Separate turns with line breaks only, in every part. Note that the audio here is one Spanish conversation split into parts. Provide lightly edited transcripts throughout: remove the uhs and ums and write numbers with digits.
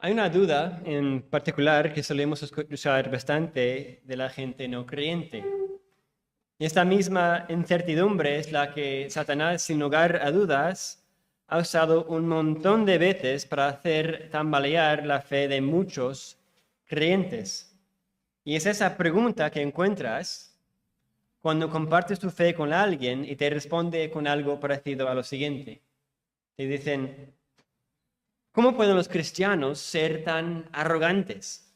Hay una duda en particular que solemos escuchar bastante de la gente no creyente. Y esta misma incertidumbre es la que Satanás, sin lugar a dudas, ha usado un montón de veces para hacer tambalear la fe de muchos creyentes. Y es esa pregunta que encuentras cuando compartes tu fe con alguien y te responde con algo parecido a lo siguiente. Te dicen, ¿cómo pueden los cristianos ser tan arrogantes?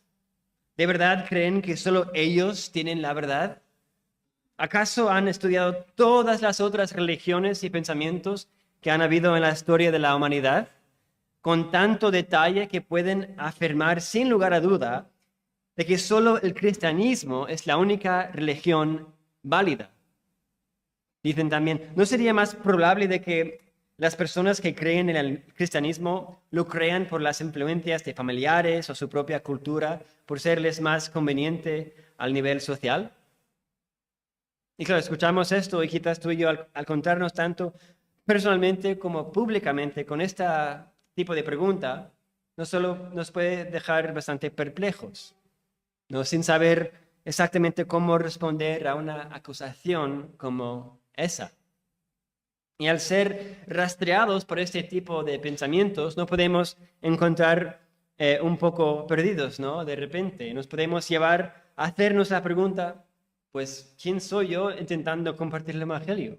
¿De verdad creen que solo ellos tienen la verdad? ¿Acaso han estudiado todas las otras religiones y pensamientos que han habido en la historia de la humanidad con tanto detalle que pueden afirmar sin lugar a duda de que solo el cristianismo es la única religión válida? Dicen también, ¿no sería más probable de que las personas que creen en el cristianismo lo crean por las influencias de familiares o su propia cultura, por serles más conveniente al nivel social? Y claro, escuchamos esto y quizás tú y yo al contarnos tanto personalmente como públicamente con este tipo de pregunta, no solo nos puede dejar bastante perplejos, ¿no? Sin saber exactamente cómo responder a una acusación como esa. Y al ser rastreados por este tipo de pensamientos, no podemos encontrar un poco perdidos, ¿no? De repente, nos podemos llevar a hacernos la pregunta, pues, ¿quién soy yo intentando compartir el Evangelio?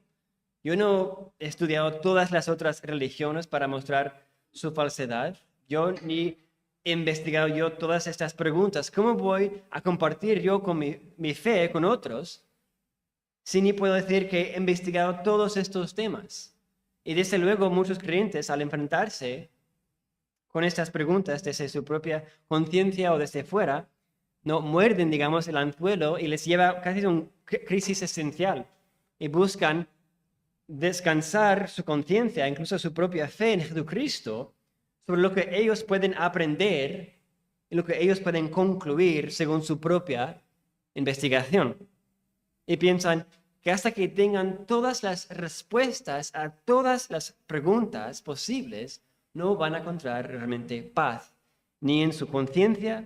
Yo no he estudiado todas las otras religiones para mostrar su falsedad. Yo ni he investigado yo todas estas preguntas. ¿Cómo voy a compartir yo con mi fe con otros si ni puedo decir que he investigado todos estos temas? Y desde luego muchos creyentes al enfrentarse con estas preguntas desde su propia conciencia o desde fuera, no muerden, digamos, el anzuelo y les lleva casi a una crisis esencial y buscan descansar su conciencia, incluso su propia fe en Jesucristo, sobre lo que ellos pueden aprender y lo que ellos pueden concluir según su propia investigación. Y piensan que hasta que tengan todas las respuestas a todas las preguntas posibles, no van a encontrar realmente paz, ni en su conciencia,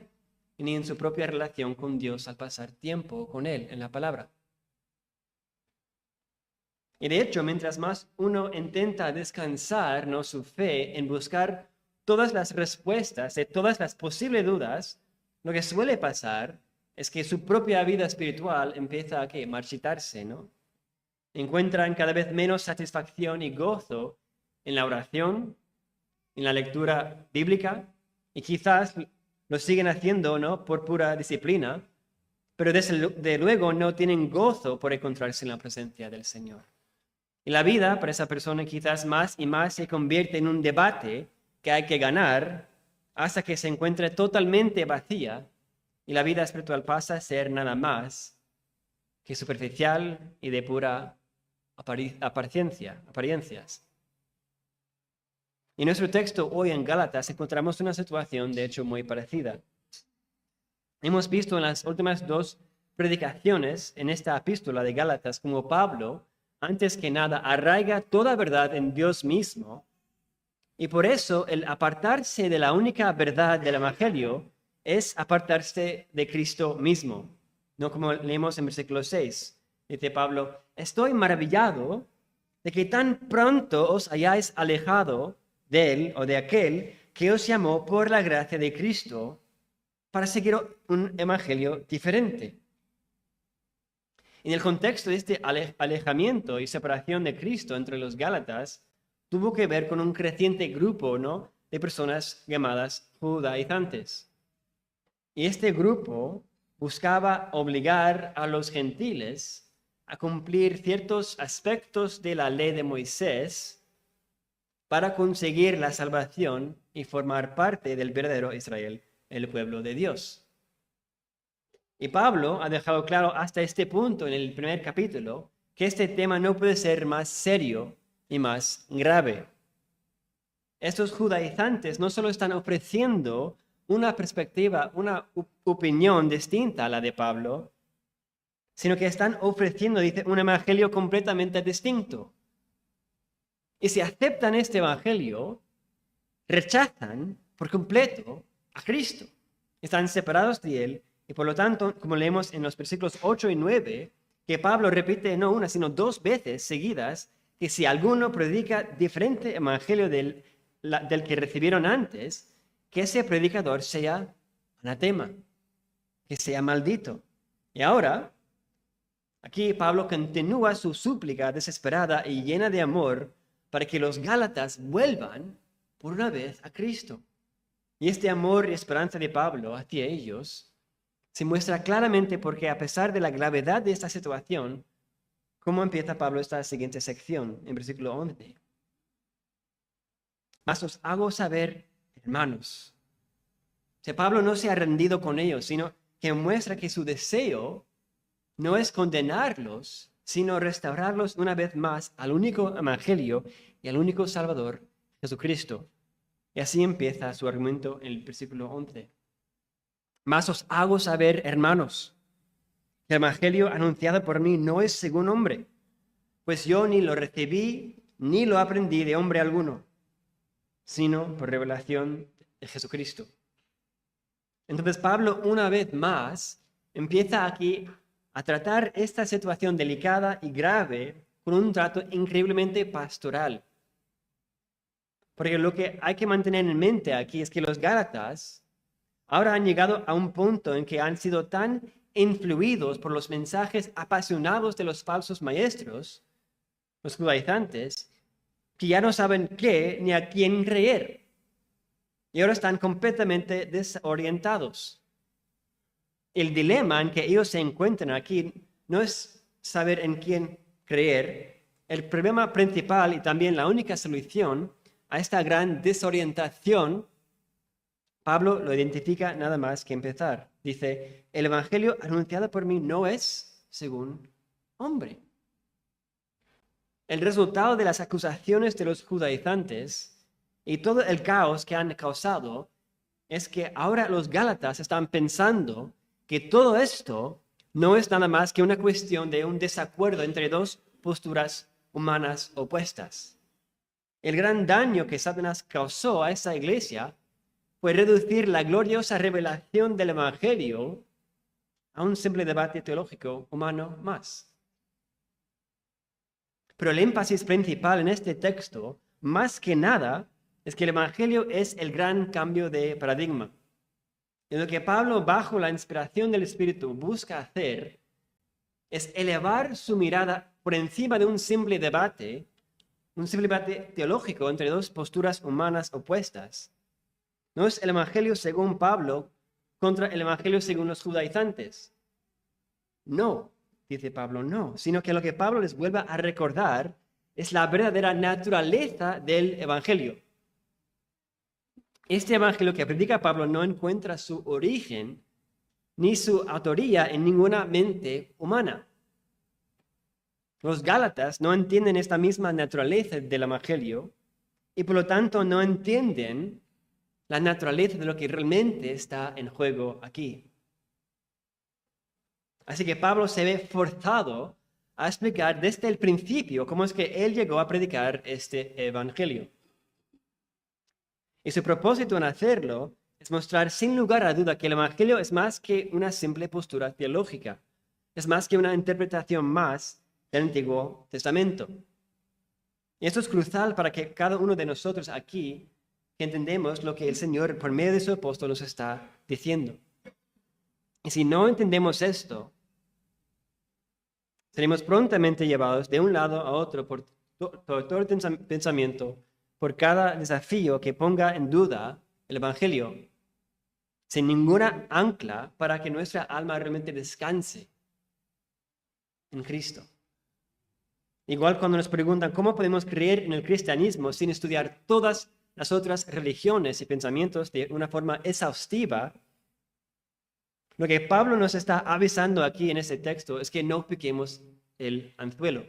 ni en su propia relación con Dios al pasar tiempo con Él en la palabra. Y de hecho, mientras más uno intenta descansar, ¿no?, su fe en buscar todas las respuestas de todas las posibles dudas, lo que suele pasar es que su propia vida espiritual empieza a marchitarse, ¿no? Encuentran cada vez menos satisfacción y gozo en la oración, en la lectura bíblica, y quizás lo siguen haciendo, ¿no?, por pura disciplina, pero desde luego no tienen gozo por encontrarse en la presencia del Señor. Y la vida para esa persona quizás más y más se convierte en un debate que hay que ganar hasta que se encuentre totalmente vacía y la vida espiritual pasa a ser nada más que superficial y de pura apariencias. Y en nuestro texto hoy en Gálatas encontramos una situación de hecho muy parecida. Hemos visto en las últimas dos predicaciones en esta epístola de Gálatas como Pablo, antes que nada, arraiga toda verdad en Dios mismo, y por eso el apartarse de la única verdad del Evangelio es apartarse de Cristo mismo. No como leemos en versículo 6, dice Pablo, estoy maravillado de que tan pronto os hayáis alejado de él o de aquel que os llamó por la gracia de Cristo para seguir un evangelio diferente. En el contexto de este alejamiento y separación de Cristo entre los Gálatas, tuvo que ver con un creciente grupo, ¿no?, de personas llamadas judaizantes. Y este grupo buscaba obligar a los gentiles a cumplir ciertos aspectos de la ley de Moisés para conseguir la salvación y formar parte del verdadero Israel, el pueblo de Dios. Y Pablo ha dejado claro hasta este punto en el primer capítulo que este tema no puede ser más serio y más grave. Estos judaizantes no solo están ofreciendo una perspectiva, una opinión distinta a la de Pablo, sino que están ofreciendo, dice, un evangelio completamente distinto. Y si aceptan este evangelio, rechazan por completo a Cristo. Están separados de Él y por lo tanto, como leemos en los versículos 8 y 9, que Pablo repite no una, sino dos veces seguidas, que si alguno predica diferente evangelio del que recibieron antes, que ese predicador sea anatema, que sea maldito. Y ahora, aquí Pablo continúa su súplica desesperada y llena de amor para que los Gálatas vuelvan por una vez a Cristo. Y este amor y esperanza de Pablo hacia ellos se muestra claramente porque a pesar de la gravedad de esta situación, ¿cómo empieza Pablo esta siguiente sección en versículo 11? Mas os hago saber, hermanos. O sea, Pablo no se ha rendido con ellos, sino que muestra que su deseo no es condenarlos, sino restaurarlos una vez más al único evangelio y al único Salvador, Jesucristo. Y así empieza su argumento en el versículo 11. Mas os hago saber, hermanos, que el evangelio anunciado por mí no es según hombre, pues yo ni lo recibí ni lo aprendí de hombre alguno, sino por revelación de Jesucristo. Entonces Pablo una vez más empieza aquí a tratar esta situación delicada y grave con un trato increíblemente pastoral. Porque lo que hay que mantener en mente aquí es que los Gálatas ahora han llegado a un punto en que han sido tan influidos por los mensajes apasionados de los falsos maestros, los judaizantes, que ya no saben qué ni a quién creer. Y ahora están completamente desorientados. El dilema en que ellos se encuentran aquí no es saber en quién creer. El problema principal y también la única solución a esta gran desorientación, Pablo lo identifica nada más que empezar. Dice, el evangelio anunciado por mí no es según hombre. El resultado de las acusaciones de los judaizantes y todo el caos que han causado es que ahora los Gálatas están pensando que todo esto no es nada más que una cuestión de un desacuerdo entre dos posturas humanas opuestas. El gran daño que Satanás causó a esa iglesia fue reducir la gloriosa revelación del evangelio a un simple debate teológico humano más. Pero el énfasis principal en este texto, más que nada, es que el evangelio es el gran cambio de paradigma. Y lo que Pablo, bajo la inspiración del Espíritu, busca hacer es elevar su mirada por encima de un simple debate teológico entre dos posturas humanas opuestas. No es el evangelio según Pablo contra el evangelio según los judaizantes. No, dice Pablo, no, sino que lo que Pablo les vuelve a recordar es la verdadera naturaleza del evangelio. Este evangelio que predica Pablo no encuentra su origen ni su autoría en ninguna mente humana. Los Gálatas no entienden esta misma naturaleza del evangelio y por lo tanto no entienden la naturaleza de lo que realmente está en juego aquí. Así que Pablo se ve forzado a explicar desde el principio cómo es que él llegó a predicar este evangelio. Y su propósito en hacerlo es mostrar sin lugar a duda que el evangelio es más que una simple postura teológica, es más que una interpretación más del Antiguo Testamento. Y esto es crucial para que cada uno de nosotros aquí que entendemos lo que el Señor por medio de su apóstol nos está diciendo. Y si no entendemos esto, seremos prontamente llevados de un lado a otro por todo el pensamiento, por cada desafío que ponga en duda el evangelio, sin ninguna ancla para que nuestra alma realmente descanse en Cristo. Igual cuando nos preguntan cómo podemos creer en el cristianismo sin estudiar todas las otras religiones y pensamientos de una forma exhaustiva, lo que Pablo nos está avisando aquí en este texto es que no piquemos el anzuelo.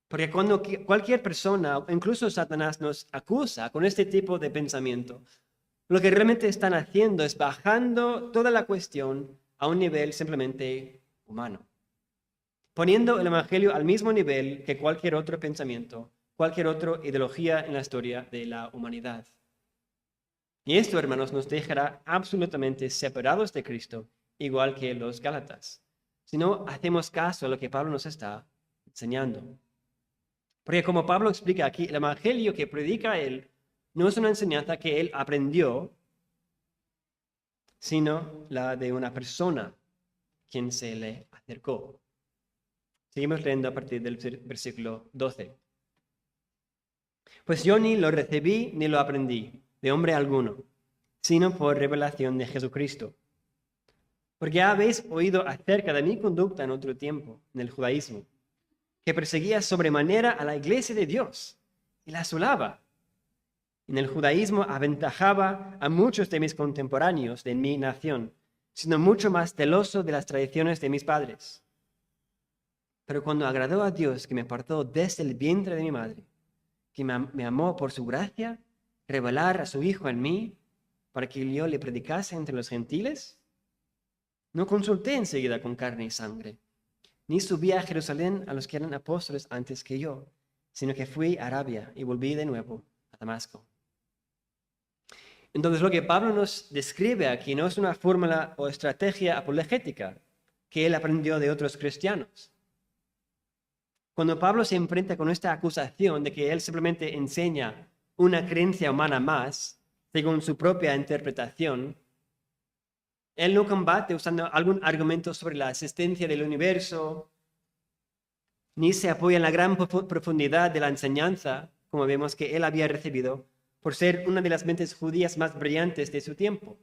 Porque cuando cualquier persona, incluso Satanás, nos acusa con este tipo de pensamiento, lo que realmente están haciendo es bajando toda la cuestión a un nivel simplemente humano, poniendo el evangelio al mismo nivel que cualquier otro pensamiento, cualquier otra ideología en la historia de la humanidad. Y esto, hermanos, nos dejará absolutamente separados de Cristo, igual que los Gálatas, si no hacemos caso a lo que Pablo nos está enseñando. Porque como Pablo explica aquí, el evangelio que predica él no es una enseñanza que él aprendió, sino la de una persona quien se le acercó. Seguimos leyendo a partir del versículo 12. Pues yo ni lo recibí ni lo aprendí de hombre alguno, sino por revelación de Jesucristo. Porque ya habéis oído acerca de mi conducta en otro tiempo, en el judaísmo, que perseguía sobremanera a la iglesia de Dios y la asolaba. En el judaísmo aventajaba a muchos de mis contemporáneos de mi nación, siendo mucho más celoso de las tradiciones de mis padres. Pero cuando agradó a Dios, que me apartó desde el vientre de mi madre, que me amó por su gracia, revelar a su Hijo en mí, para que yo le predicase entre los gentiles, no consulté enseguida con carne y sangre, ni subí a Jerusalén a los que eran apóstoles antes que yo, sino que fui a Arabia y volví de nuevo a Damasco. Entonces lo que Pablo nos describe aquí no es una fórmula o estrategia apologética que él aprendió de otros cristianos. Cuando Pablo se enfrenta con esta acusación de que él simplemente enseña una creencia humana más, según su propia interpretación, él no combate usando algún argumento sobre la existencia del universo, ni se apoya en la gran profundidad de la enseñanza, como vemos que él había recibido, por ser una de las mentes judías más brillantes de su tiempo.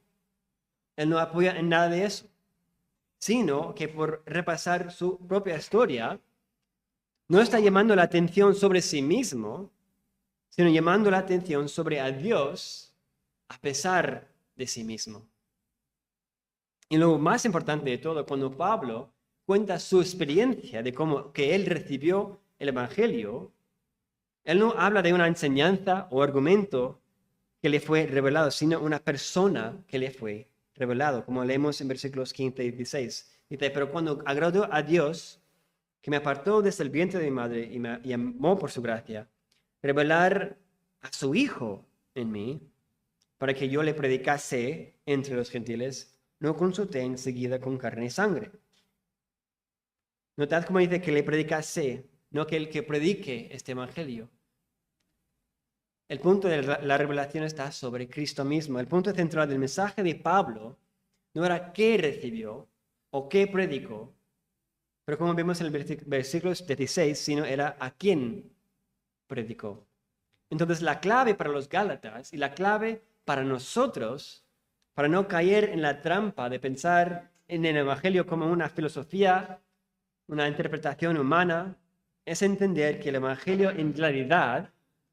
Él no apoya en nada de eso, sino que por repasar su propia historia, no está llamando la atención sobre sí mismo, sino llamando la atención sobre a Dios a pesar de sí mismo. Y lo más importante de todo, cuando Pablo cuenta su experiencia de cómo que él recibió el Evangelio, él no habla de una enseñanza o argumento que le fue revelado, sino una persona que le fue revelado, como leemos en versículos 15 y 16. Dice, pero cuando agradó a Dios, que me apartó desde el vientre de mi madre y me amó por su gracia, revelar a su Hijo en mí, para que yo le predicase entre los gentiles, no consulté enseguida con carne y sangre. Notad cómo dice que le predicase, no que el que predique este evangelio. El punto de la revelación está sobre Cristo mismo. El punto central del mensaje de Pablo no era qué recibió o qué predicó, pero como vemos en el versículo 16, sino era a quién predicó. Entonces la clave para los Gálatas y la clave para nosotros, para no caer en la trampa de pensar en el Evangelio como una filosofía, una interpretación humana, es entender que el Evangelio en realidad,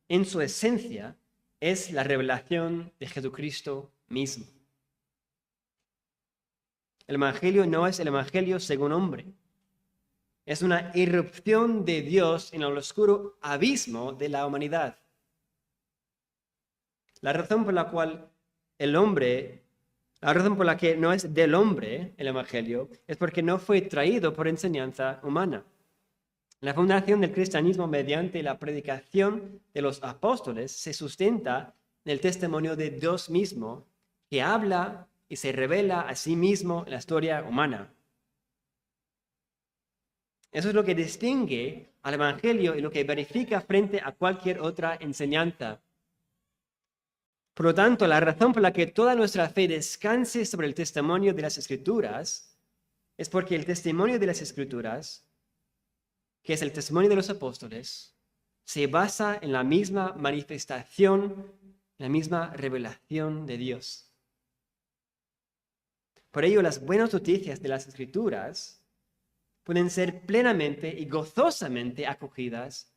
en su esencia, es la revelación de Jesucristo mismo. El Evangelio no es el Evangelio según hombre. Es una irrupción de Dios en el oscuro abismo de la humanidad. La razón por la que no es del hombre el Evangelio es porque no fue traído por enseñanza humana. La fundación del cristianismo mediante la predicación de los apóstoles se sustenta en el testimonio de Dios mismo, que habla y se revela a sí mismo en la historia humana. Eso es lo que distingue al Evangelio y lo que verifica frente a cualquier otra enseñanza. Por lo tanto, la razón por la que toda nuestra fe descanse sobre el testimonio de las Escrituras es porque el testimonio de las Escrituras, que es el testimonio de los apóstoles, se basa en la misma manifestación, la misma revelación de Dios. Por ello, las buenas noticias de las Escrituras pueden ser plenamente y gozosamente acogidas,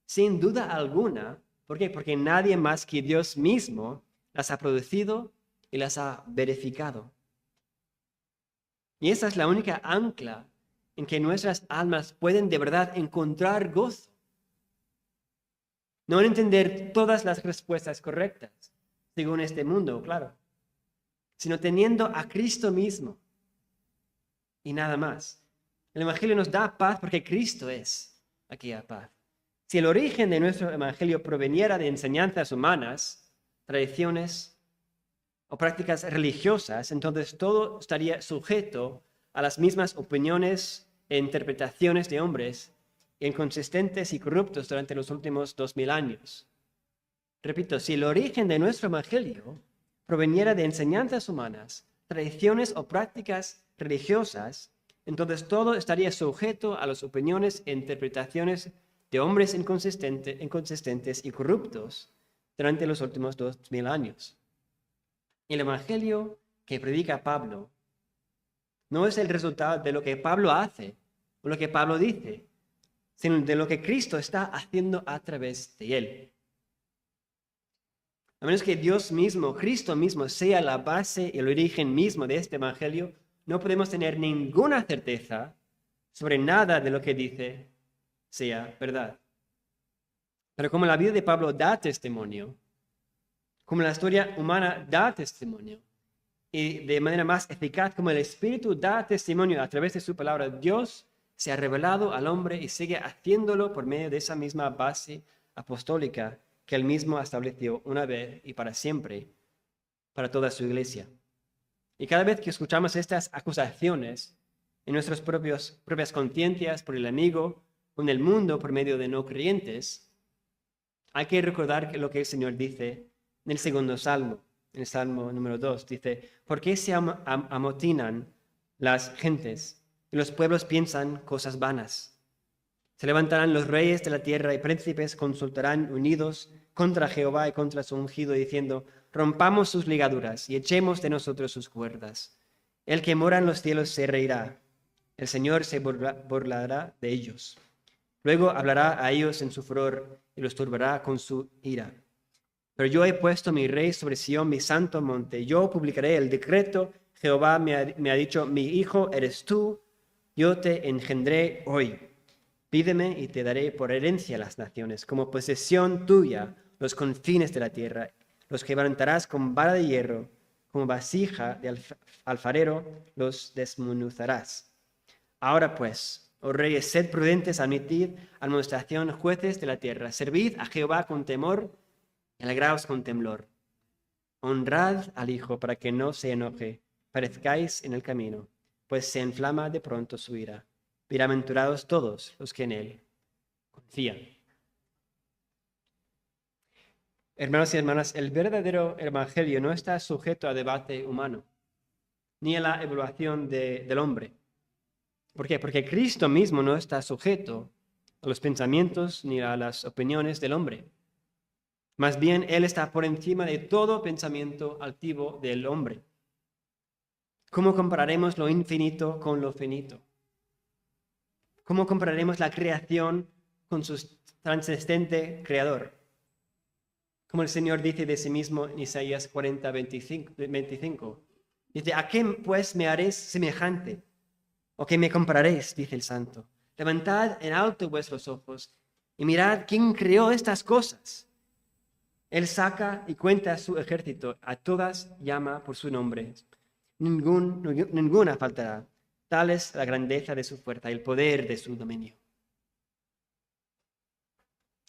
sin duda alguna. ¿Por qué? Porque nadie más que Dios mismo las ha producido y las ha verificado. Y esa es la única ancla en que nuestras almas pueden de verdad encontrar gozo. No en entender todas las respuestas correctas, según este mundo, claro, sino teniendo a Cristo mismo y nada más. El Evangelio nos da paz porque Cristo es aquella paz. Si el origen de nuestro Evangelio proveniera de enseñanzas humanas, tradiciones, o prácticas religiosas, entonces todo estaría sujeto a las mismas opiniones e interpretaciones de hombres inconsistentes y corruptos durante los últimos 2000 años. Repito, si el origen de nuestro evangelio proveniera de enseñanzas humanas, tradiciones o prácticas religiosas, entonces todo estaría sujeto a las opiniones e interpretaciones de hombres inconsistentes y corruptos durante los últimos 2000 años. El evangelio que predica Pablo no es el resultado de lo que Pablo hace o lo que Pablo dice, sino de lo que Cristo está haciendo a través de él. A menos que Dios mismo, Cristo mismo, sea la base y el origen mismo de este evangelio, no podemos tener ninguna certeza sobre nada de lo que dice sea verdad. Pero como la vida de Pablo da testimonio, como la historia humana da testimonio, y de manera más eficaz como el Espíritu da testimonio a través de su palabra, Dios se ha revelado al hombre y sigue haciéndolo por medio de esa misma base apostólica que él mismo estableció una vez y para siempre, para toda su iglesia. Y cada vez que escuchamos estas acusaciones en nuestras propias conciencias por el enemigo, con el mundo por medio de no creyentes, hay que recordar lo que el Señor dice en el segundo salmo, en el salmo número 2, dice: ¿por qué se amotinan las gentes y los pueblos piensan cosas vanas? Se levantarán los reyes de la tierra y príncipes consultarán unidos contra Jehová y contra su ungido, diciendo: rompamos sus ligaduras y echemos de nosotros sus cuerdas. El que mora en los cielos se reirá, el Señor se burlará de ellos. Luego hablará a ellos en su furor y los turbará con su ira. Pero yo he puesto mi rey sobre Sión, mi santo monte. Yo publicaré el decreto. Jehová me ha dicho: mi hijo eres tú, yo te engendré hoy. Pídeme y te daré por herencia las naciones, como posesión tuya los confines de la tierra. Los quebrantarás con vara de hierro, como vasija de alfarero los desmenuzarás. Ahora pues, oh reyes, sed prudentes, admitid amonestación, jueces de la tierra. Servid a Jehová con temor y alegraos con temblor. Honrad al Hijo para que no se enoje, perezcáis en el camino, pues se inflama de pronto su ira. Bienaventurados todos los que en él confían. Hermanos y hermanas, el verdadero evangelio no está sujeto a debate humano, ni a la evaluación del hombre. ¿Por qué? Porque Cristo mismo no está sujeto a los pensamientos ni a las opiniones del hombre. Más bien, Él está por encima de todo pensamiento altivo del hombre. ¿Cómo compararemos lo infinito con lo finito? ¿Cómo compararemos la creación con su trascendente creador? Como el Señor dice de sí mismo en Isaías 40, 25. Dice: ¿a qué pues me haréis semejante? ¿O qué me compararéis? Dice el Santo. Levantad en alto vuestros ojos y mirad quién creó estas cosas. Él saca y cuenta a su ejército, a todas llama por su nombre. Ninguna faltará. Tal es la grandeza de su fuerza y el poder de su dominio.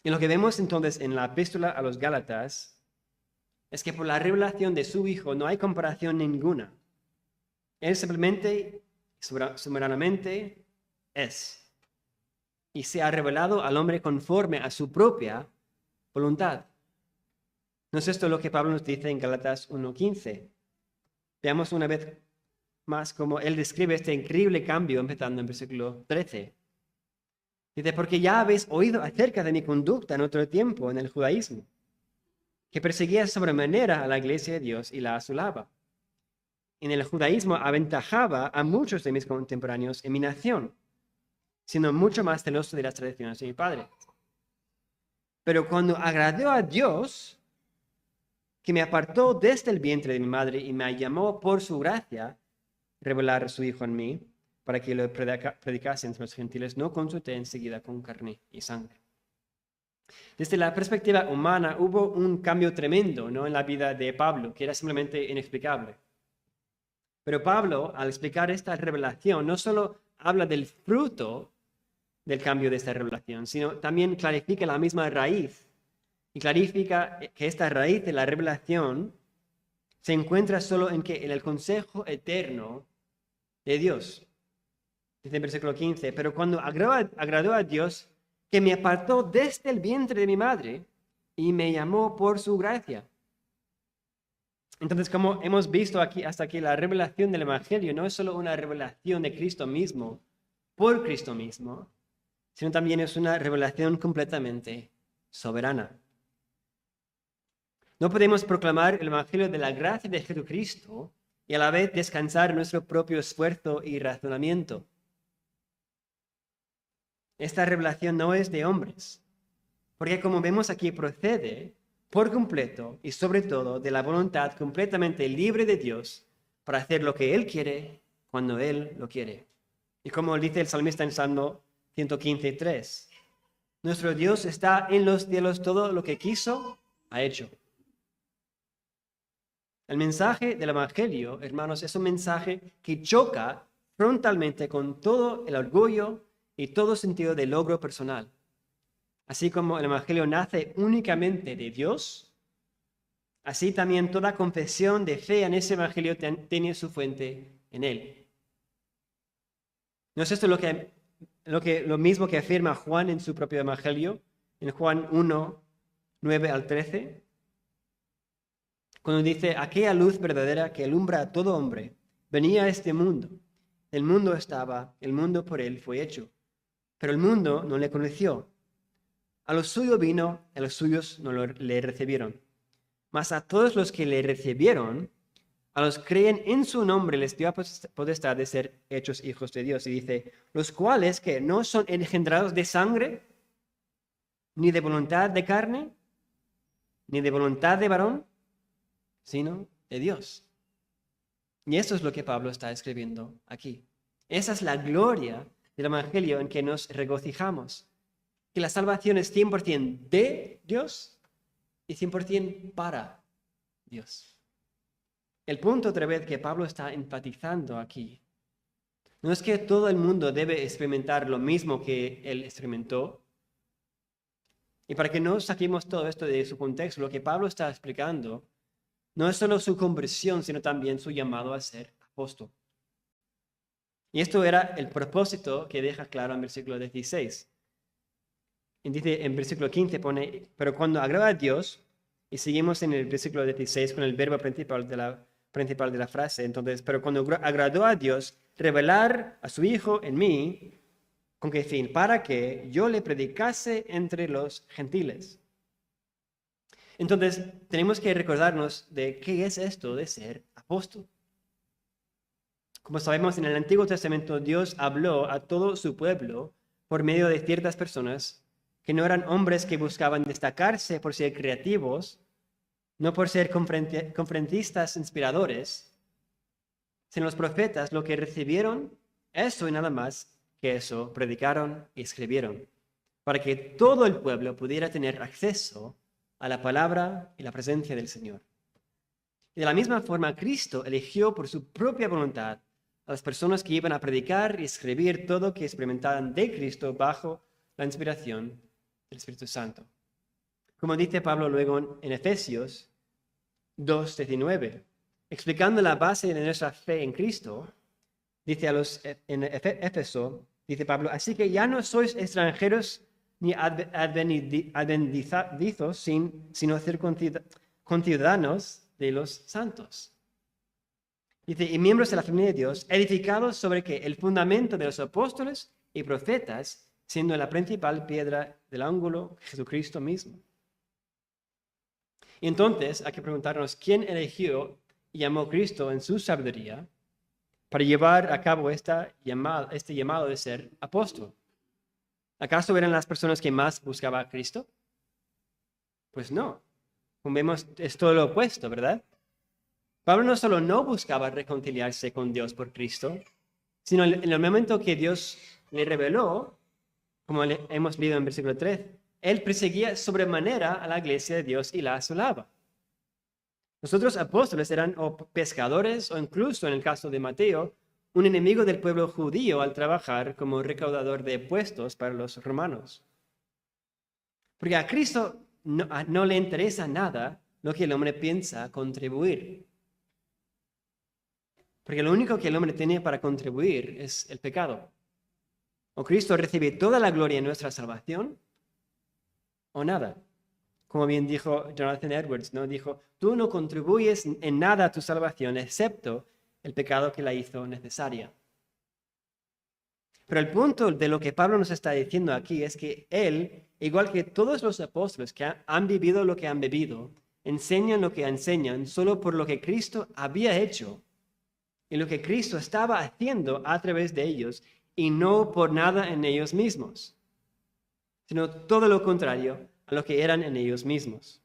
Y lo que vemos entonces en la epístola a los Gálatas es que por la revelación de su Hijo no hay comparación ninguna. Él simplemente, soberanamente, es. Y se ha revelado al hombre conforme a su propia voluntad. ¿No es esto lo que Pablo nos dice en Gálatas 1:15? Veamos una vez más cómo él describe este increíble cambio, empezando en versículo 13. Dice: porque ya habéis oído acerca de mi conducta en otro tiempo en el judaísmo, que perseguía sobremanera a la iglesia de Dios y la asolaba. En el judaísmo aventajaba a muchos de mis contemporáneos en mi nación, siendo mucho más celoso de las tradiciones de mi padre. Pero cuando agradó a Dios, que me apartó desde el vientre de mi madre y me llamó por su gracia, revelar a su Hijo en mí, para que lo predicase entre los gentiles, no consulté enseguida con carne y sangre. Desde la perspectiva humana hubo un cambio tremendo, ¿no?, en la vida de Pablo, que era simplemente inexplicable. Pero Pablo, al explicar esta revelación, no solo habla del fruto del cambio de esta revelación, sino también clarifica la misma raíz. Y clarifica que esta raíz de la revelación se encuentra solo en el consejo eterno de Dios. Dice en versículo 15, pero cuando agradó a Dios, que me apartó desde el vientre de mi madre y me llamó por su gracia. Entonces, como hemos visto aquí hasta aquí, la revelación del Evangelio no es solo una revelación de Cristo mismo, por Cristo mismo, sino también es una revelación completamente soberana. No podemos proclamar el Evangelio de la gracia de Jesucristo y a la vez descansar en nuestro propio esfuerzo y razonamiento. Esta revelación no es de hombres, porque como vemos aquí procede por completo y sobre todo de la voluntad completamente libre de Dios para hacer lo que Él quiere cuando Él lo quiere. Y como dice el salmista en Salmo 115:3, nuestro Dios está en los cielos, todo lo que quiso, ha hecho. El mensaje del Evangelio, hermanos, es un mensaje que choca frontalmente con todo el orgullo y todo sentido de logro personal. Así como el Evangelio nace únicamente de Dios, así también toda confesión de fe en ese Evangelio tiene su fuente en Él. ¿No es esto lo mismo que afirma Juan en su propio Evangelio, en Juan 1, 9 al 13? Cuando dice, aquella luz verdadera que alumbra a todo hombre, venía a este mundo. El mundo estaba, el mundo por Él fue hecho, pero el mundo no le conoció. A los suyos vino, a los suyos no le recibieron. Mas a todos los que le recibieron, a los que creen en su nombre, les dio potestad de ser hechos hijos de Dios. Y dice, los cuales que no son engendrados de sangre, ni de voluntad de carne, ni de voluntad de varón, sino de Dios. Y eso es lo que Pablo está escribiendo aquí. Esa es la gloria del Evangelio en que nos regocijamos. Que la salvación es 100% de Dios y 100% para Dios. El punto otra vez que Pablo está enfatizando aquí no es que todo el mundo debe experimentar lo mismo que él experimentó. Y para que no saquemos todo esto de su contexto, lo que Pablo está explicando no es solo su conversión, sino también su llamado a ser apóstol. Y esto era el propósito que deja claro en versículo 16. Y dice en versículo 15 pone, pero cuando agrada a Dios, y seguimos en el versículo 16 con el verbo principal de la frase, entonces, pero cuando agradó a Dios, revelar a su Hijo en mí, ¿con qué fin? Para que yo le predicase entre los gentiles. Entonces, tenemos que recordarnos de qué es esto de ser apóstol. Como sabemos, en el Antiguo Testamento Dios habló a todo su pueblo por medio de ciertas personas que no eran hombres que buscaban destacarse por ser creativos, no por ser conferencistas inspiradores, sino los profetas lo que recibieron, eso y nada más que eso, predicaron y escribieron, para que todo el pueblo pudiera tener acceso a la palabra y la presencia del Señor. Y de la misma forma, Cristo eligió por su propia voluntad a las personas que iban a predicar y escribir todo que experimentaban de Cristo bajo la inspiración del Espíritu Santo. Como dice Pablo luego en Efesios 2:19, explicando la base de nuestra fe en Cristo, dice en Éfeso, dice Pablo, así que ya no sois extranjeros ni advenedizos, sino conciudadanos de los santos. Dice, y miembros de la familia de Dios, edificados sobre que el fundamento de los apóstoles y profetas, siendo la principal piedra del ángulo, Jesucristo mismo. Y entonces hay que preguntarnos, ¿quién eligió y llamó a Cristo en su sabiduría para llevar a cabo este llamado de ser apóstol? ¿Acaso eran las personas que más buscaban a Cristo? Pues no. Como vemos, es todo lo opuesto, ¿verdad? Pablo no solo no buscaba reconciliarse con Dios por Cristo, sino en el momento que Dios le reveló, como hemos leído en versículo 3, él perseguía sobremanera a la iglesia de Dios y la asolaba. Los otros apóstoles eran o pescadores o incluso, en el caso de Mateo, un enemigo del pueblo judío al trabajar como recaudador de impuestos para los romanos. Porque a Cristo no le interesa nada lo que el hombre piensa contribuir. Porque lo único que el hombre tiene para contribuir es el pecado. O Cristo recibe toda la gloria en nuestra salvación, o nada. Como bien dijo Jonathan Edwards, ¿no? Dijo, tú no contribuyes en nada a tu salvación, excepto el pecado que la hizo necesaria. Pero el punto de lo que Pablo nos está diciendo aquí es que él, igual que todos los apóstoles que han vivido lo que han vivido, enseñan lo que enseñan solo por lo que Cristo había hecho y lo que Cristo estaba haciendo a través de ellos y no por nada en ellos mismos, sino todo lo contrario a lo que eran en ellos mismos,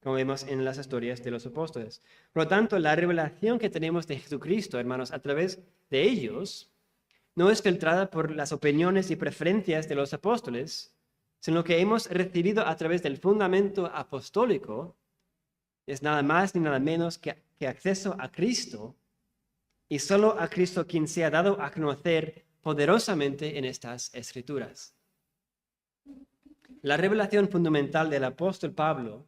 como vemos en las historias de los apóstoles. Por lo tanto, la revelación que tenemos de Jesucristo, hermanos, a través de ellos, no es filtrada por las opiniones y preferencias de los apóstoles, sino que hemos recibido a través del fundamento apostólico, es nada más ni nada menos que acceso a Cristo, y solo a Cristo quien se ha dado a conocer poderosamente en estas Escrituras. La revelación fundamental del apóstol Pablo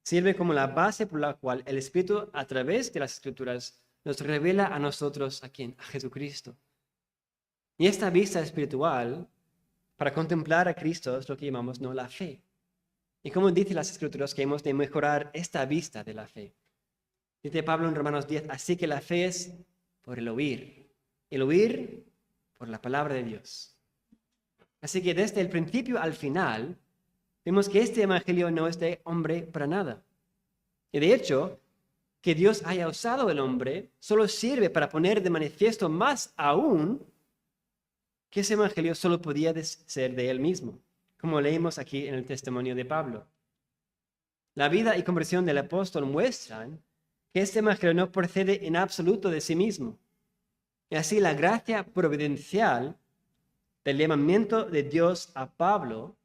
sirve como la base por la cual el Espíritu, a través de las Escrituras, nos revela a nosotros, ¿a quién? A Jesucristo. Y esta vista espiritual, para contemplar a Cristo, es lo que llamamos ¿no? la fe. Y como dice las Escrituras, que hemos de mejorar esta vista de la fe. Dice Pablo en Romanos 10, así que la fe es por el oír por la palabra de Dios. Así que desde el principio al final, vemos que este evangelio no es de hombre para nada. Y de hecho, que Dios haya usado el hombre solo sirve para poner de manifiesto más aún que ese evangelio solo podía ser de él mismo, como leímos aquí en el testimonio de Pablo. La vida y conversión del apóstol muestran que este evangelio no procede en absoluto de sí mismo. Y así la gracia providencial del llamamiento de Dios a Pablo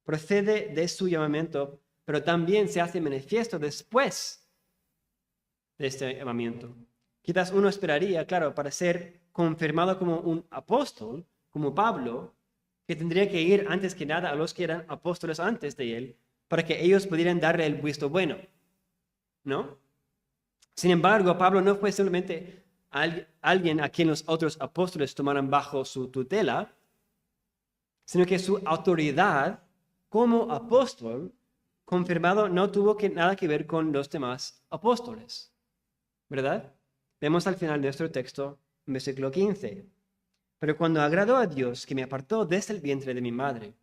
procede de su llamamiento, pero también se hace manifiesto después de este llamamiento. Quizás uno esperaría, claro, para ser confirmado como un apóstol, como Pablo, que tendría que ir antes que nada a los que eran apóstoles antes de él, para que ellos pudieran darle el visto bueno, ¿no? Sin embargo, Pablo no fue simplemente alguien a quien los otros apóstoles tomaron bajo su tutela, sino que su autoridad como apóstol confirmado no tuvo nada que ver con los demás apóstoles, ¿verdad? Vemos al final de nuestro texto, en versículo 15. Pero cuando agradó a Dios, que me apartó desde el vientre de mi madre,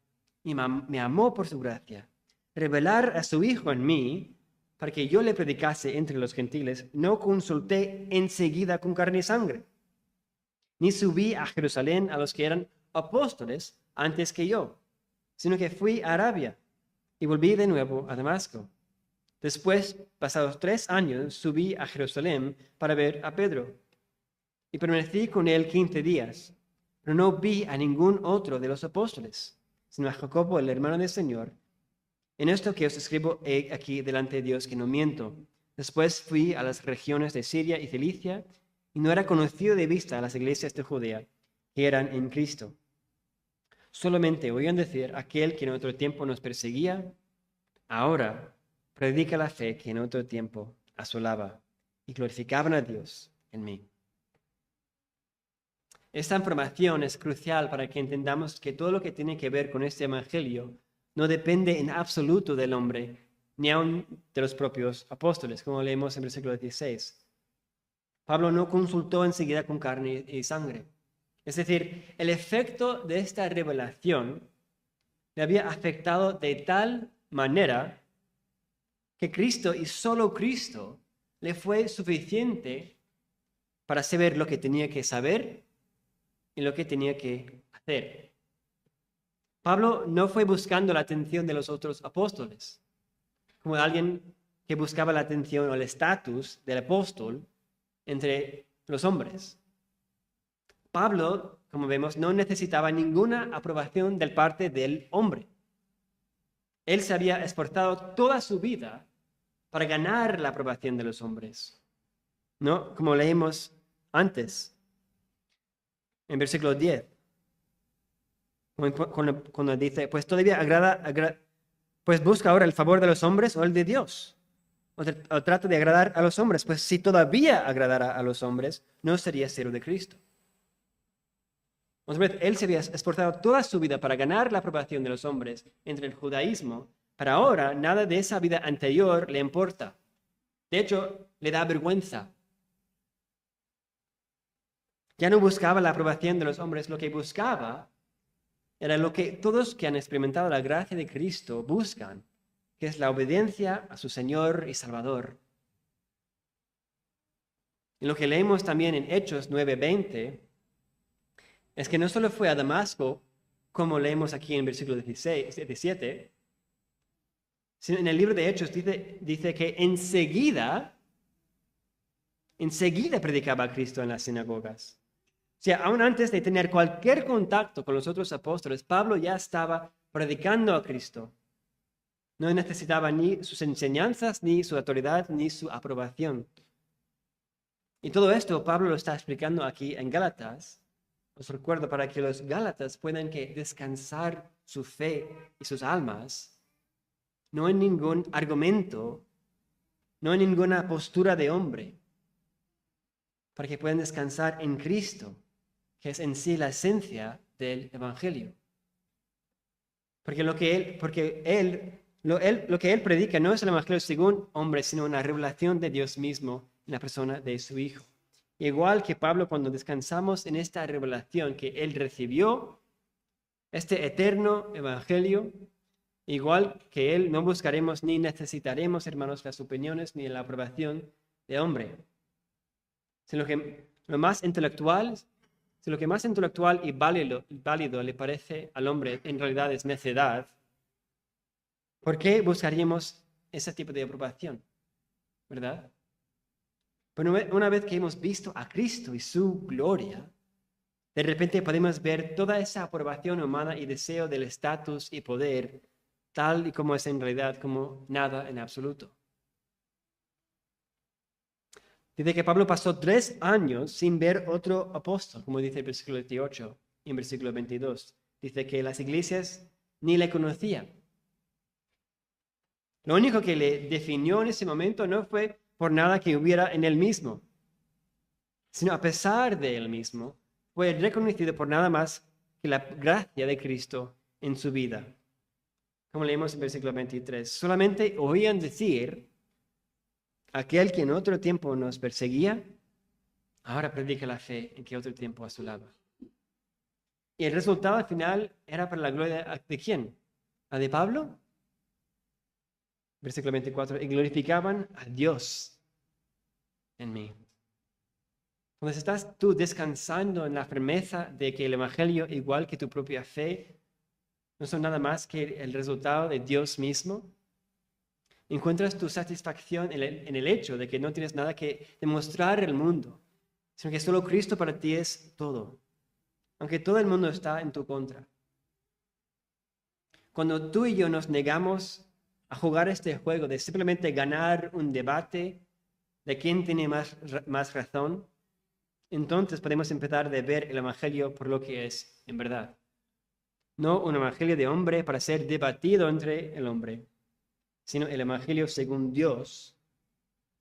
y me amó por su gracia, revelar a su Hijo en mí, para que yo le predicase entre los gentiles, no consulté enseguida con carne y sangre, ni subí a Jerusalén a los que eran apóstoles antes que yo, sino que fui a Arabia y volví de nuevo a Damasco. Después, pasados 3 años, subí a Jerusalén para ver a Pedro, y permanecí con él 15 días. Pero no vi a ningún otro de los apóstoles, sino a Jacobo, el hermano del Señor. En esto que os escribo aquí delante de Dios, que no miento. Después fui a las regiones de Siria y Cilicia, y no era conocido de vista a las iglesias de Judea, que eran en Cristo. Solamente oían decir, aquel que en otro tiempo nos perseguía, ahora predica la fe que en otro tiempo asolaba, y glorificaban a Dios en mí. Esta información es crucial para que entendamos que todo lo que tiene que ver con este evangelio no depende en absoluto del hombre, ni aun de los propios apóstoles, como leemos en versículo 16. Pablo no consultó enseguida con carne y sangre. Es decir, el efecto de esta revelación le había afectado de tal manera que Cristo y solo Cristo le fue suficiente para saber lo que tenía que saber y lo que tenía que hacer. Pablo no fue buscando la atención de los otros apóstoles, como alguien que buscaba la atención o el estatus del apóstol entre los hombres. Pablo, como vemos, no necesitaba ninguna aprobación de parte del hombre. Él se había esforzado toda su vida para ganar la aprobación de los hombres, ¿no? Como leímos antes. En versículo 10, cuando dice, pues todavía pues busca ahora el favor de los hombres o el de Dios. o trato de agradar a los hombres. Pues si todavía agradara a los hombres, no sería siervo de Cristo. Él se había esforzado toda su vida para ganar la aprobación de los hombres entre el judaísmo. Para ahora, nada de esa vida anterior le importa. De hecho, le da vergüenza. Ya no buscaba la aprobación de los hombres, lo que buscaba era lo que todos que han experimentado la gracia de Cristo buscan, que es la obediencia a su Señor y Salvador. Y lo que leemos también en Hechos 9:20 es que no solo fue a Damasco, como leemos aquí en versículo 17, sino en el libro de Hechos dice que enseguida predicaba a Cristo en las sinagogas. O sea, aún antes de tener cualquier contacto con los otros apóstoles, Pablo ya estaba predicando a Cristo. No necesitaba ni sus enseñanzas, ni su autoridad, ni su aprobación. Y todo esto Pablo lo está explicando aquí en Gálatas. Os recuerdo para que los Gálatas puedan descansar su fe y sus almas, no en ningún argumento, no en ninguna postura de hombre, para que puedan descansar en Cristo, que es en sí la esencia del Evangelio. Porque lo que él predica no es el Evangelio según hombre, sino una revelación de Dios mismo en la persona de su Hijo. Igual que Pablo, cuando descansamos en esta revelación que él recibió, este eterno Evangelio, igual que él, no buscaremos ni necesitaremos, hermanos, las opiniones ni la aprobación de hombre. Si lo más intelectual y válido le parece al hombre en realidad es necedad, ¿por qué buscaríamos ese tipo de aprobación? ¿Verdad? Pero una vez que hemos visto a Cristo y su gloria, de repente podemos ver toda esa aprobación humana y deseo del estatus y poder, tal y como es en realidad, como nada en absoluto. Dice que Pablo pasó 3 años sin ver otro apóstol, como dice el versículo 18 y en versículo 22. Dice que las iglesias ni le conocían. Lo único que le definió en ese momento no fue por nada que hubiera en él mismo, sino a pesar de él mismo, fue reconocido por nada más que la gracia de Cristo en su vida. Como leemos en versículo 23, solamente oían decir, aquel que en otro tiempo nos perseguía, ahora predica la fe en que otro tiempo a su lado. Y el resultado al final era para la gloria de ¿quién? ¿La de Pablo? Versículo 24, y glorificaban a Dios en mí. Entonces estás tú descansando en la firmeza de que el Evangelio, igual que tu propia fe, no son nada más que el resultado de Dios mismo. Encuentras tu satisfacción en el hecho de que no tienes nada que demostrar al mundo, sino que solo Cristo para ti es todo, aunque todo el mundo está en tu contra. Cuando tú y yo nos negamos a jugar este juego de simplemente ganar un debate de quién tiene más razón, entonces podemos empezar a ver el Evangelio por lo que es en verdad. No un Evangelio de hombre para ser debatido entre el hombre, sino el Evangelio según Dios,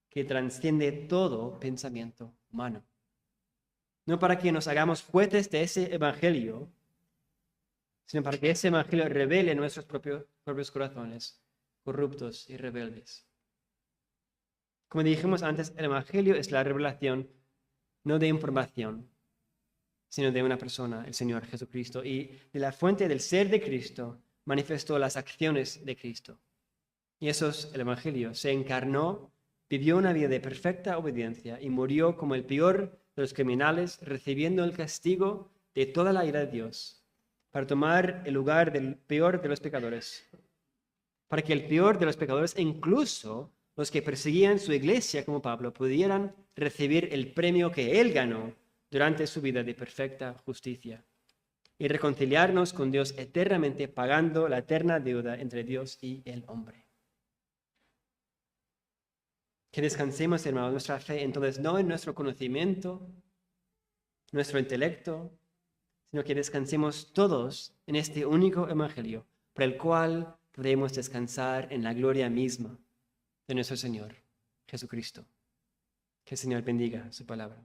que trasciende todo pensamiento humano. No para que nos hagamos jueces de ese Evangelio, sino para que ese Evangelio revele nuestros propios corazones corruptos y rebeldes. Como dijimos antes, el Evangelio es la revelación no de información, sino de una persona, el Señor Jesucristo. Y de la fuente del ser de Cristo manifestó las acciones de Cristo. Y eso es el Evangelio. Se encarnó, vivió una vida de perfecta obediencia y murió como el peor de los criminales, recibiendo el castigo de toda la ira de Dios, para tomar el lugar del peor de los pecadores. Para que el peor de los pecadores, incluso los que perseguían su iglesia como Pablo, pudieran recibir el premio que él ganó durante su vida de perfecta justicia y reconciliarnos con Dios eternamente, pagando la eterna deuda entre Dios y el hombre. Que descansemos, hermanos, nuestra fe, entonces no en nuestro conocimiento, nuestro intelecto, sino que descansemos todos en este único evangelio, por el cual podemos descansar en la gloria misma de nuestro Señor. Jesucristo. Que el Señor bendiga su palabra.